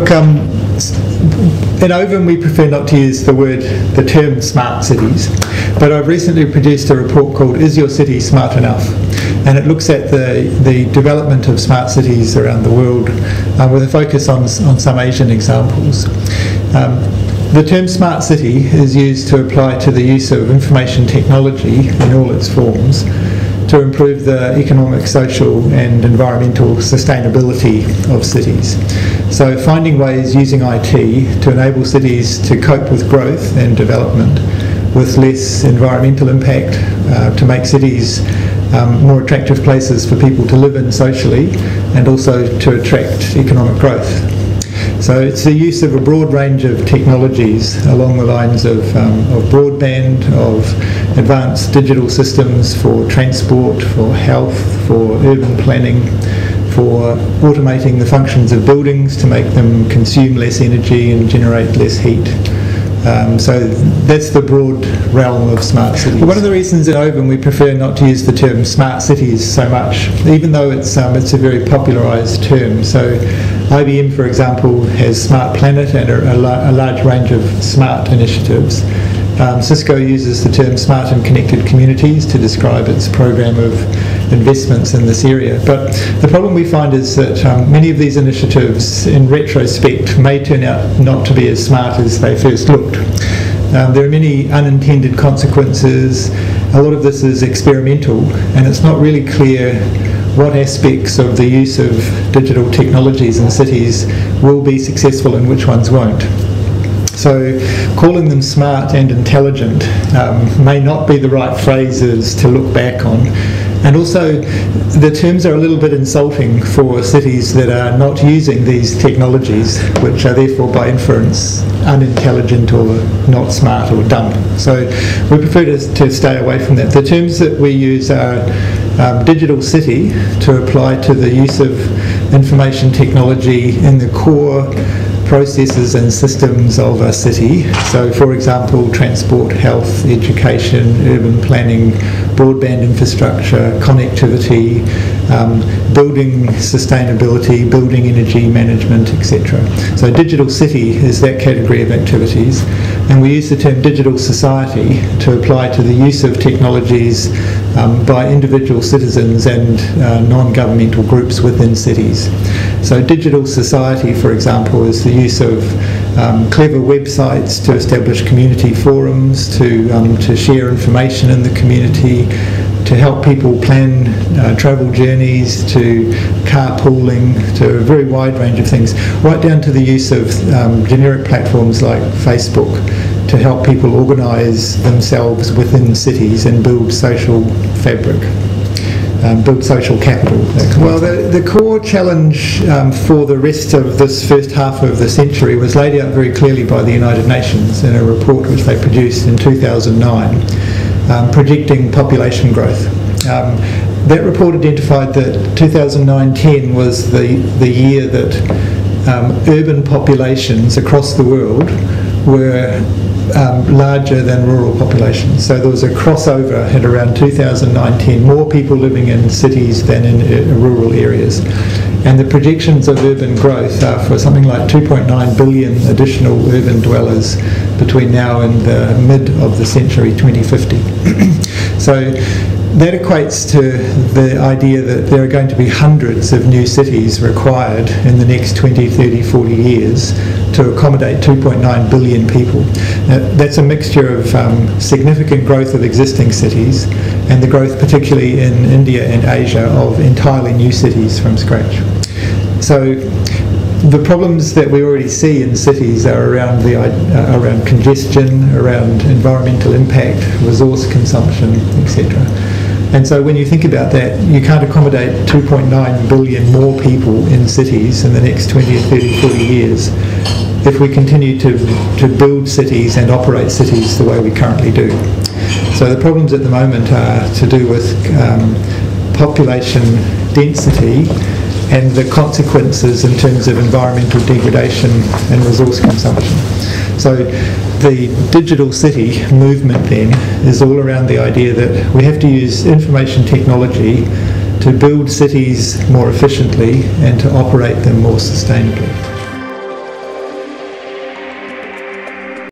Look, in Ovum we prefer not to use the term smart cities, but I've recently produced a report called Is Your City Smart Enough? And it looks at the development of smart cities around the world with a focus on some Asian examples. The term smart city is used to apply to the use of information technology in all its forms to improve the economic, social and environmental sustainability of cities. So finding ways using IT to enable cities to cope with growth and development with less environmental impact, to make cities more attractive places for people to live in socially, and also to attract economic growth. So it's the use of a broad range of technologies along the lines of broadband, of advanced digital systems for transport, for health, for urban planning, for automating the functions of buildings to make them consume less energy and generate less heat. So that's the broad realm of smart cities. One of the reasons at Ovum we prefer not to use the term smart cities so much, even though it's a very popularised term. So IBM, for example, has Smart Planet and a large range of smart initiatives. Cisco uses the term smart and connected communities to describe its program of investments in this area. But the problem we find is that many of these initiatives, in retrospect, may turn out not to be as smart as they first looked. There are many unintended consequences. A lot of this is experimental, and it's not really clear what aspects of the use of digital technologies in cities will be successful and which ones won't. So calling them smart and intelligent may not be the right phrases to look back on. And also the terms are a little bit insulting for cities that are not using these technologies, which are therefore by inference unintelligent or not smart or dumb. So we prefer to stay away from that. The terms that we use are digital city to apply to the use of information technology in the core processes and systems of a city. So for example, transport, health, education, urban planning, broadband infrastructure, connectivity, building sustainability, building energy management, etc. So digital city is that category of activities, and we use the term digital society to apply to the use of technologies by individual citizens and non-governmental groups within cities. So digital society, for example, is the use of clever websites to establish community forums, to share information in the community, to help people plan travel journeys, to carpooling, to a very wide range of things, right down to the use of generic platforms like Facebook to help people organise themselves within cities and build social fabric. Build social capital. Well, the core challenge for the rest of this first half of the century was laid out very clearly by the United Nations in a report which they produced in 2009, projecting population growth. That report identified that 2009-10 was the year that urban populations across the world were larger than rural populations. So there was a crossover at around 2019, more people living in cities than in rural areas. And the projections of urban growth are for something like 2.9 billion additional urban dwellers between now and the mid of the century, 2050. So that equates to the idea that there are going to be hundreds of new cities required in the next 20, 30, 40 years to accommodate 2.9 billion people. Now, that's a mixture of significant growth of existing cities and the growth, particularly in India and Asia, of entirely new cities from scratch. So the problems that we already see in cities are around around congestion, around environmental impact, resource consumption, etc. And so when you think about that, you can't accommodate 2.9 billion more people in cities in the next 20 or 30, 40 years if we continue to build cities and operate cities the way we currently do. So the problems at the moment are to do with population density and the consequences in terms of environmental degradation and resource consumption. So the digital city movement then is all around the idea that we have to use information technology to build cities more efficiently and to operate them more sustainably.